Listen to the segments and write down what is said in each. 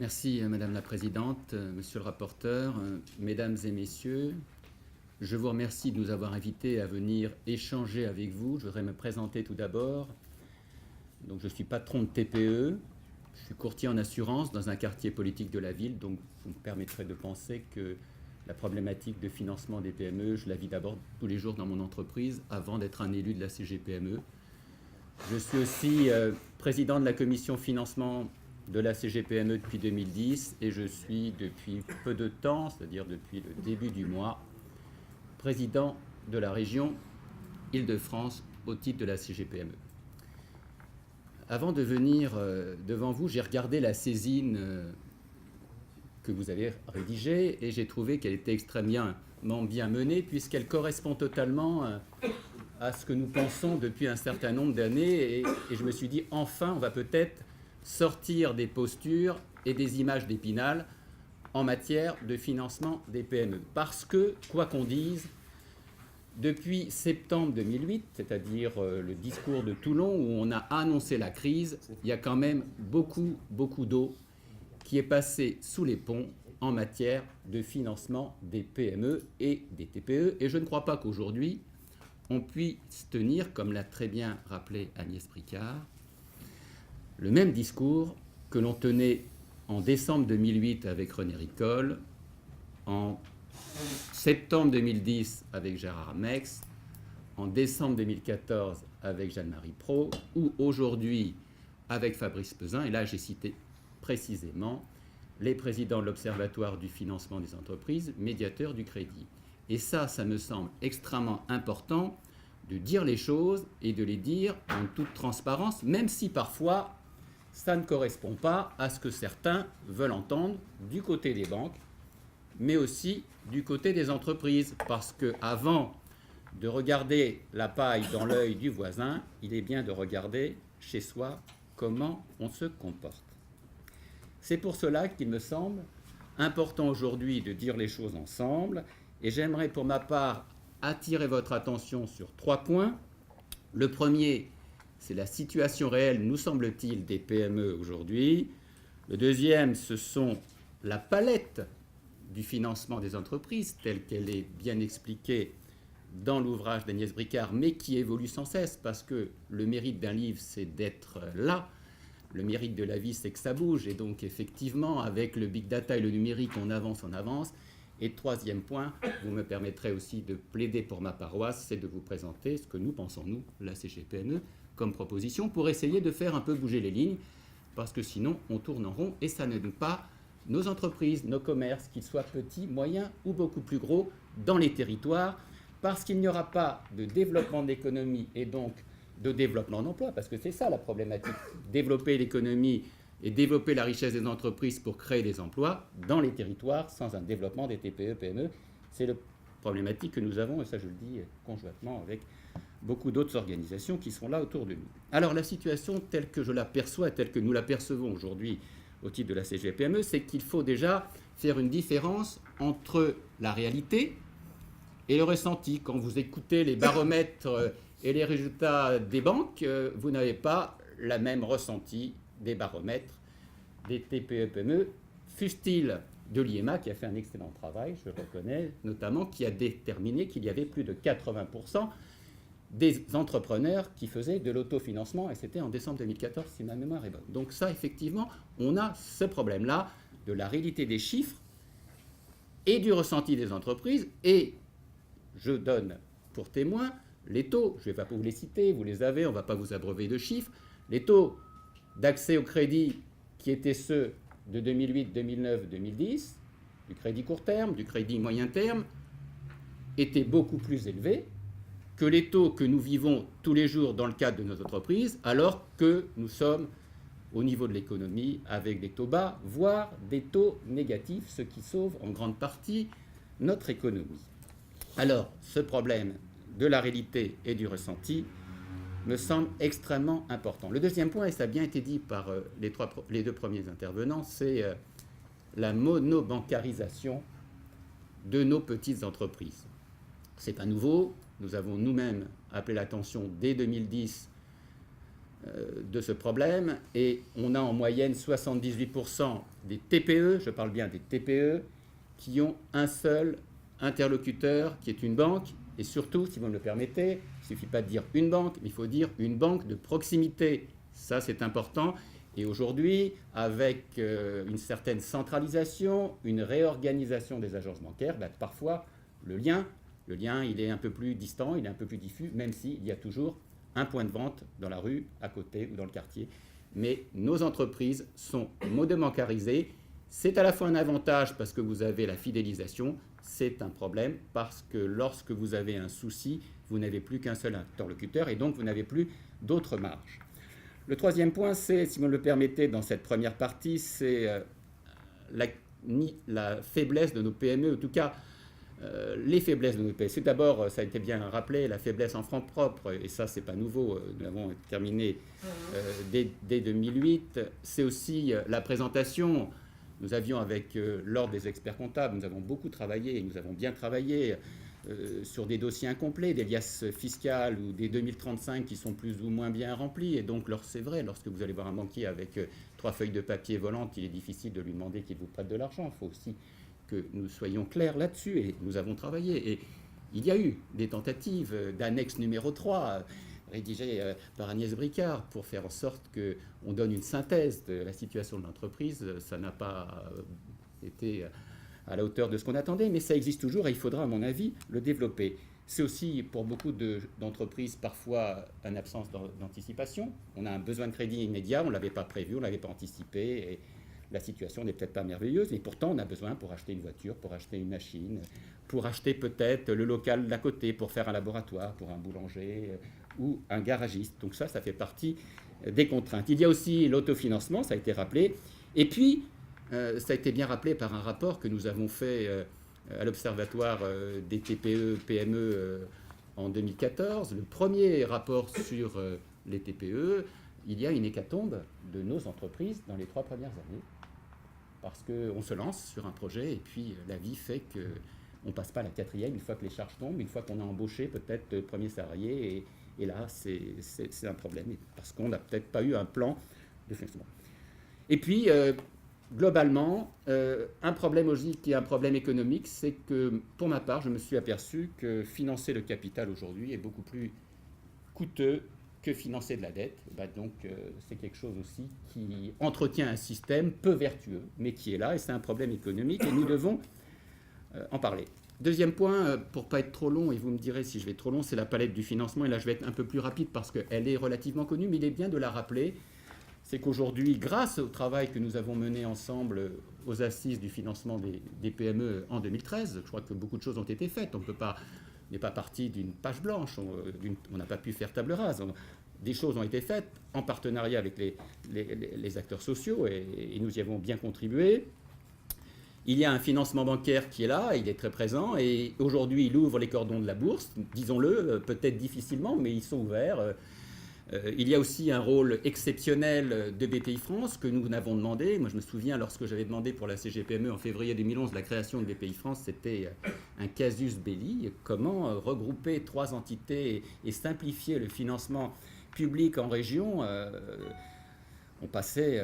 Merci Madame la Présidente, Monsieur le rapporteur, Mesdames et Messieurs. Je vous remercie de nous avoir invités à venir échanger avec vous. Je voudrais me présenter tout d'abord. Donc, je suis patron de TPE, je suis courtier en assurance dans un quartier politique de la ville, donc vous me permettrez de penser que la problématique de financement des PME, je la vis d'abord tous les jours dans mon entreprise avant d'être un élu de la CGPME. Je suis aussi président de la commission financement de la CGPME depuis 2010 et je suis depuis peu de temps, c'est-à-dire depuis le début du mois, président de la région Île-de-France au titre de la CGPME. Avant de venir devant vous, j'ai regardé la saisine que vous avez rédigée et j'ai trouvé qu'elle était extrêmement bien menée puisqu'elle correspond totalement à ce que nous pensons depuis un certain nombre d'années et je me suis dit enfin on va peut-être sortir des postures et des images d'Épinal en matière de financement des PME. Parce que, quoi qu'on dise, depuis septembre 2008, c'est-à-dire le discours de Toulon où on a annoncé la crise, il y a quand même beaucoup d'eau qui est passée sous les ponts en matière de financement des PME et des TPE. Et je ne crois pas qu'aujourd'hui, on puisse tenir, comme l'a très bien rappelé Agnès Bricard, le même discours que l'on tenait en décembre 2008 avec René Ricol, en septembre 2010 avec Gérard Mex, en décembre 2014 avec Jeanne-Marie Pro, ou aujourd'hui avec Fabrice Pesin. Et là, j'ai cité précisément les présidents de l'Observatoire du financement des entreprises, médiateurs du crédit. Et ça me semble extrêmement important de dire les choses et de les dire en toute transparence, même si parfois ça ne correspond pas à ce que certains veulent entendre du côté des banques, mais aussi du côté des entreprises. Parce qu'avant de regarder la paille dans l'œil du voisin, il est bien de regarder chez soi comment on se comporte. C'est pour cela qu'il me semble important aujourd'hui de dire les choses ensemble. Et j'aimerais pour ma part attirer votre attention sur 3 points. Le premier, c'est la situation réelle, nous semble-t-il, des PME aujourd'hui. Le deuxième, ce sont la palette du financement des entreprises, telle qu'elle est bien expliquée dans l'ouvrage d'Agnès Bricard, mais qui évolue sans cesse, parce que le mérite d'un livre, c'est d'être là. Le mérite de la vie, c'est que ça bouge. Et donc, effectivement, avec le big data et le numérique, on avance. Et troisième point, vous me permettrez aussi de plaider pour ma paroisse, c'est de vous présenter ce que nous pensons, nous, la CGPME, comme proposition pour essayer de faire un peu bouger les lignes, parce que sinon on tourne en rond et ça n'aide pas nos entreprises, nos commerces, qu'ils soient petits, moyens ou beaucoup plus gros, dans les territoires, parce qu'il n'y aura pas de développement de l'économie et donc de développement d'emploi, parce que c'est ça la problématique, développer l'économie et développer la richesse des entreprises pour créer des emplois dans les territoires sans un développement des TPE, PME. C'est la problématique que nous avons, et ça je le dis conjointement avec beaucoup d'autres organisations qui sont là autour de nous. Alors la situation telle que je la perçois, telle que nous la percevons aujourd'hui au titre de la CGPME, c'est qu'il faut déjà faire une différence entre la réalité et le ressenti. Quand vous écoutez les baromètres et les résultats des banques, vous n'avez pas la même ressenti des baromètres des TPE-PME, fût-il de l'IEMA qui a fait un excellent travail, je le reconnais, notamment qui a déterminé qu'il y avait plus de 80% des entrepreneurs qui faisaient de l'autofinancement, et c'était en décembre 2014 si ma mémoire est bonne. Donc ça, effectivement, on a ce problème-là de la réalité des chiffres et du ressenti des entreprises, et je donne pour témoin les taux, je ne vais pas vous les citer, vous les avez, on ne va pas vous abreuver de chiffres, les taux d'accès au crédit qui étaient ceux de 2008, 2009, 2010, du crédit court terme, du crédit moyen terme, étaient beaucoup plus élevés que les taux que nous vivons tous les jours dans le cadre de nos entreprises, alors que nous sommes au niveau de l'économie avec des taux bas, voire des taux négatifs, ce qui sauve en grande partie notre économie. Alors, ce problème de la réalité et du ressenti me semble extrêmement important. Le deuxième point, et ça a bien été dit par les 2 premiers intervenants, c'est la monobancarisation de nos petites entreprises. Ce n'est pas nouveau. Nous avons nous-mêmes appelé l'attention dès 2010 de ce problème, et on a en moyenne 78% des TPE, je parle bien des TPE, qui ont un seul interlocuteur qui est une banque, et surtout, si vous me le permettez, il ne suffit pas de dire une banque, mais il faut dire une banque de proximité. Ça, c'est important. Et aujourd'hui, avec une certaine centralisation, une réorganisation des agences bancaires, parfois, le lien, il est un peu plus distant, il est un peu plus diffus, même s'il y a toujours un point de vente dans la rue, à côté ou dans le quartier. Mais nos entreprises sont monobancarisées. C'est à la fois un avantage parce que vous avez la fidélisation, c'est un problème parce que lorsque vous avez un souci, vous n'avez plus qu'un seul interlocuteur et donc vous n'avez plus d'autres marges. Le troisième point, c'est, si vous me le permettez, dans cette première partie, c'est la faiblesse de nos PME, en tout cas les faiblesses de nos PME. C'est d'abord, ça a été bien rappelé, la faiblesse en francs propres, et ça, c'est pas nouveau, nous l'avons terminé dès 2008. C'est aussi la présentation. Nous avions avec l'Ordre des experts comptables, nous avons beaucoup travaillé, et nous avons bien travaillé sur des dossiers incomplets, des liasses fiscales ou des 2035 qui sont plus ou moins bien remplis. Et donc, c'est vrai, lorsque vous allez voir un banquier avec 3 feuilles de papier volantes, il est difficile de lui demander qu'il vous prête de l'argent. Il faut aussi que nous soyons clairs là-dessus, et nous avons travaillé. Et il y a eu des tentatives d'annexe numéro 3, rédigée par Agnès Bricard, pour faire en sorte qu'on donne une synthèse de la situation de l'entreprise. Ça n'a pas été à la hauteur de ce qu'on attendait, mais ça existe toujours et il faudra, à mon avis, le développer. C'est aussi, pour beaucoup d'entreprises, parfois une absence d'anticipation. On a un besoin de crédit immédiat, on ne l'avait pas prévu, on ne l'avait pas anticipé, et la situation n'est peut-être pas merveilleuse, mais pourtant on a besoin pour acheter une voiture, pour acheter une machine, pour acheter peut-être le local d'à côté, pour faire un laboratoire, pour un boulanger ou un garagiste. Donc ça fait partie des contraintes. Il y a aussi l'autofinancement, ça a été rappelé, et puis ça a été bien rappelé par un rapport que nous avons fait à l'Observatoire des TPE, PME en 2014. Le premier rapport sur les TPE, il y a une hécatombe de nos entreprises dans les 3 premières années. Parce qu'on se lance sur un projet et puis la vie fait qu'on ne passe pas à la 4e une fois que les charges tombent, une fois qu'on a embauché peut-être le premier salarié. Et là, c'est un problème parce qu'on n'a peut-être pas eu un plan de financement. Et puis, globalement, un problème aussi qui est un problème économique, c'est que, pour ma part, je me suis aperçu que financer le capital aujourd'hui est beaucoup plus coûteux que financer de la dette. Donc, c'est quelque chose aussi qui entretient un système peu vertueux, mais qui est là, et c'est un problème économique, et nous devons en parler. Deuxième point, pour ne pas être trop long, et vous me direz si je vais trop long, c'est la palette du financement, et là je vais être un peu plus rapide parce qu'elle est relativement connue, mais il est bien de la rappeler. C'est qu'aujourd'hui, grâce au travail que nous avons mené ensemble aux assises du financement des PME en 2013, je crois que beaucoup de choses ont été faites. On n'est pas parti d'une page blanche, on n'a pas pu faire table rase. Des choses ont été faites en partenariat avec les acteurs sociaux et nous y avons bien contribué. Il y a un financement bancaire qui est là, il est très présent et aujourd'hui il ouvre les cordons de la bourse, disons-le, peut-être difficilement, mais ils sont ouverts. Il y a aussi un rôle exceptionnel de BPI-France que nous avons demandé. Moi, je me souviens, lorsque j'avais demandé pour la CGPME en février 2011 la création de BPI-France, c'était un casus belli. Comment regrouper 3 entités et simplifier le financement public en région on passait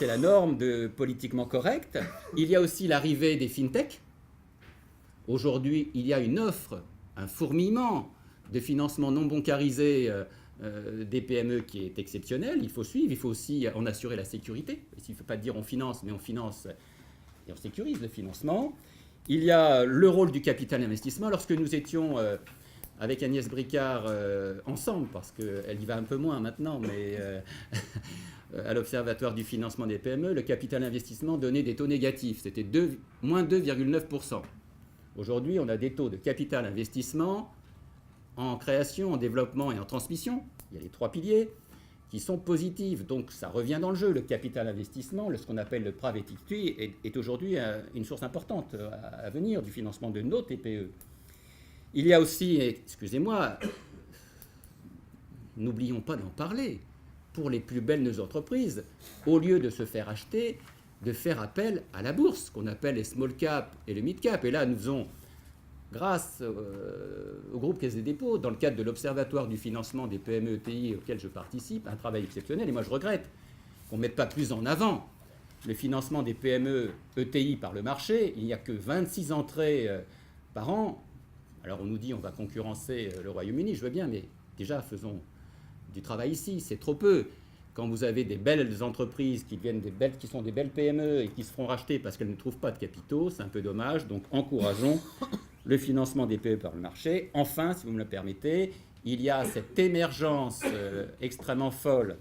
la norme de politiquement correct. Il y a aussi l'arrivée des fintech. Aujourd'hui, il y a une offre, un fourmillement de financement non bancarisé des PME qui est exceptionnel, il faut suivre, il faut aussi en assurer la sécurité. Il ne faut pas dire on finance, mais on finance et on sécurise le financement. Il y a le rôle du capital investissement. Lorsque nous étions avec Agnès Bricard ensemble, parce qu'elle y va un peu moins maintenant, mais à l'Observatoire du financement des PME, le capital investissement donnait des taux négatifs, c'était moins 2,9%. Aujourd'hui, on a des taux de capital investissement en création, en développement et en transmission, il y a les 3 piliers, qui sont positifs. Donc ça revient dans le jeu. Le capital investissement, ce qu'on appelle le private equity, est aujourd'hui une source importante à venir du financement de nos TPE. Il y a aussi, excusez-moi, n'oublions pas d'en parler, pour les plus belles de nos entreprises, au lieu de se faire acheter, de faire appel à la bourse, qu'on appelle les small cap et le mid cap. Et là, nous faisons grâce au groupe Caisse des dépôts, dans le cadre de l'Observatoire du financement des PME ETI auquel je participe, un travail exceptionnel. Et moi, je regrette qu'on ne mette pas plus en avant le financement des PME ETI par le marché. Il n'y a que 26 entrées par an. Alors, on nous dit qu'on va concurrencer le Royaume-Uni, je veux bien, mais déjà, faisons du travail ici, c'est trop peu. Quand vous avez des belles entreprises qui sont des belles PME et qui se feront racheter parce qu'elles ne trouvent pas de capitaux, c'est un peu dommage. Donc, encourageons le financement des PME par le marché. Enfin, si vous me le permettez, il y a cette émergence extrêmement folle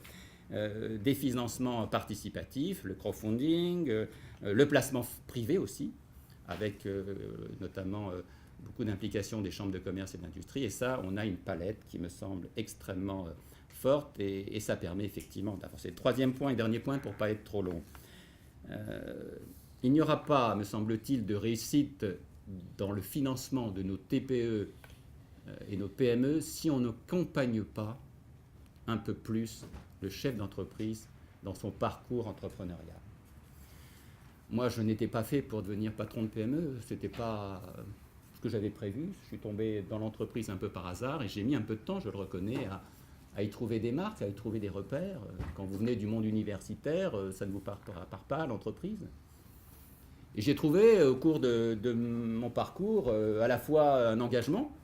des financements participatifs, le crowdfunding, le placement privé aussi, avec notamment beaucoup d'implications des chambres de commerce et d'industrie. Et ça, on a une palette qui me semble extrêmement forte et ça permet effectivement d'avancer. Troisième point et dernier point pour ne pas être trop long. Il n'y aura pas, me semble-t-il, de réussite dans le financement de nos TPE et nos PME si on n'accompagne pas un peu plus le chef d'entreprise dans son parcours entrepreneurial. Moi, je n'étais pas fait pour devenir patron de PME, ce n'était pas ce que j'avais prévu. Je suis tombé dans l'entreprise un peu par hasard et j'ai mis un peu de temps, je le reconnais, à y trouver des marques, à y trouver des repères. Quand vous venez du monde universitaire, ça ne vous part pas l'entreprise. Et j'ai trouvé au cours de mon parcours à la fois un engagement,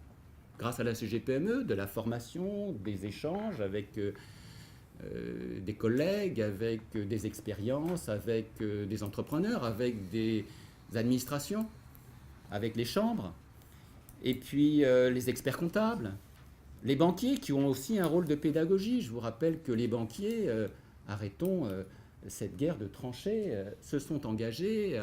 grâce à la CGPME, de la formation, des échanges avec des collègues, avec des expériences, avec des entrepreneurs, avec des administrations, avec les chambres, et puis les experts comptables, les banquiers qui ont aussi un rôle de pédagogie. Je vous rappelle que les banquiers, arrêtons cette guerre de tranchées, se sont engagés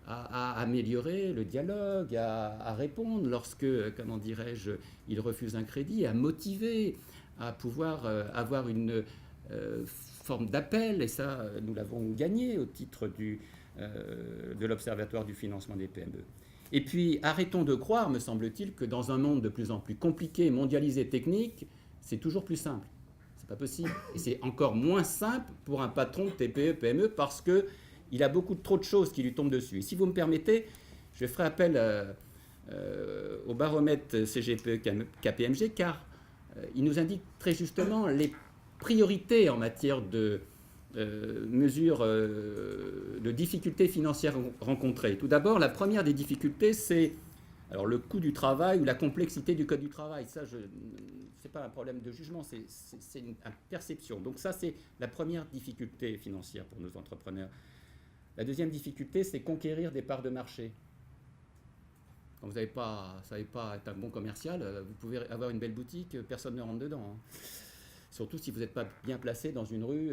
à améliorer le dialogue, à répondre lorsque, comment dirais-je, ils refusent un crédit, à motiver, à pouvoir avoir une forme d'appel. Et ça, nous l'avons gagné au titre de l'Observatoire du financement des PME. Et puis, arrêtons de croire, me semble-t-il, que dans un monde de plus en plus compliqué, mondialisé, technique, c'est toujours plus simple. C'est pas possible. Et c'est encore moins simple pour un patron de TPE, PME, parce qu'il a trop de choses qui lui tombent dessus. Et si vous me permettez, je ferai appel au baromètre CGPE-KPMG, car il nous indique très justement les priorités en matière de mesures de difficultés financières rencontrées. Tout d'abord, la première des difficultés, c'est le coût du travail ou la complexité du code du travail. Ça, ce n'est pas un problème de jugement, c'est une perception. Donc ça, c'est la première difficulté financière pour nos entrepreneurs. La deuxième difficulté, c'est conquérir des parts de marché. Quand vous savez pas être un bon commercial, vous pouvez avoir une belle boutique, personne ne rentre dedans. Surtout si vous n'êtes pas bien placé dans une rue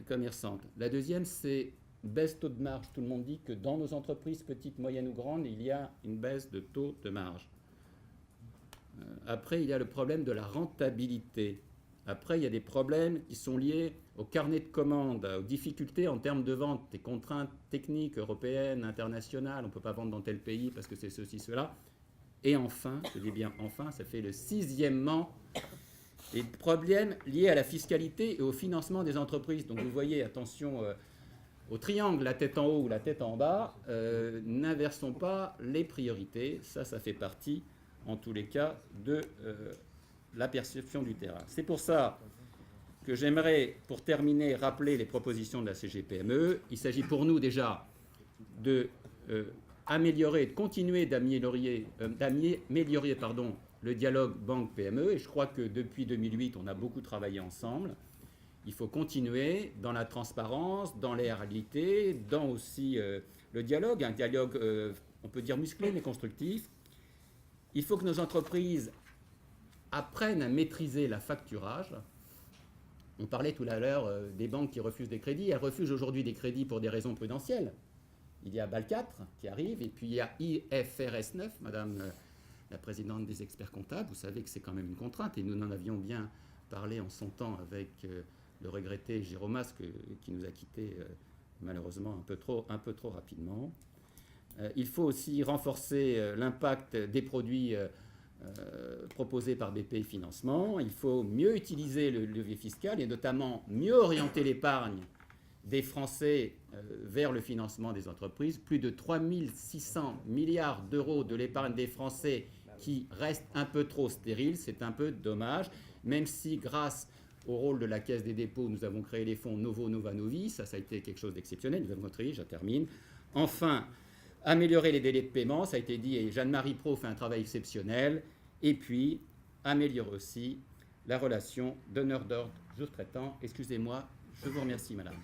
commerçante. La deuxième, c'est baisse taux de marge. Tout le monde dit que dans nos entreprises, petites, moyennes ou grandes, il y a une baisse de taux de marge. Après, il y a le problème de la rentabilité. Après, il y a des problèmes qui sont liés au carnet de commandes, aux difficultés en termes de vente, des contraintes techniques européennes, internationales. On ne peut pas vendre dans tel pays parce que c'est ceci, cela. Et enfin, je dis bien enfin, ça fait le sixièmement, les problèmes liés à la fiscalité et au financement des entreprises. Donc vous voyez, attention au triangle, la tête en haut ou la tête en bas, n'inversons pas les priorités. Ça fait partie, en tous les cas, de la perception du terrain. C'est pour ça que j'aimerais, pour terminer, rappeler les propositions de la CGPME. Il s'agit pour nous déjà de améliorer, de continuer d'améliorer le dialogue banque-PME. Et je crois que depuis 2008, on a beaucoup travaillé ensemble. Il faut continuer dans la transparence, dans les réalités, dans aussi le dialogue, un dialogue, on peut dire musclé, mais constructif. Il faut que nos entreprises apprennent à maîtriser la facturage. On parlait tout à l'heure des banques qui refusent des crédits. Elles refusent aujourd'hui des crédits pour des raisons prudentielles. Il y a BAL 4 qui arrive, et puis il y a IFRS 9, Madame la présidente des experts comptables. Vous savez que c'est quand même une contrainte, et nous en avions bien parlé en son temps avec le regretté Jérôme Masque, qui nous a quittés malheureusement un peu trop rapidement. Il faut aussi renforcer l'impact des produits proposés par BPI Financement. Il faut mieux utiliser le levier fiscal et notamment mieux orienter l'épargne des Français vers le financement des entreprises, plus de 3 600 milliards d'euros de l'épargne des Français qui reste un peu trop stérile, c'est un peu dommage, même si grâce au rôle de la Caisse des dépôts, nous avons créé les fonds Novo Nova Novi, ça a été quelque chose d'exceptionnel, nous avons montré, je termine. Enfin, améliorer les délais de paiement, ça a été dit, et Jeanne-Marie Pro fait un travail exceptionnel, et puis améliorer aussi la relation donneur d'ordre jour traitant. Excusez-moi, je vous remercie, madame.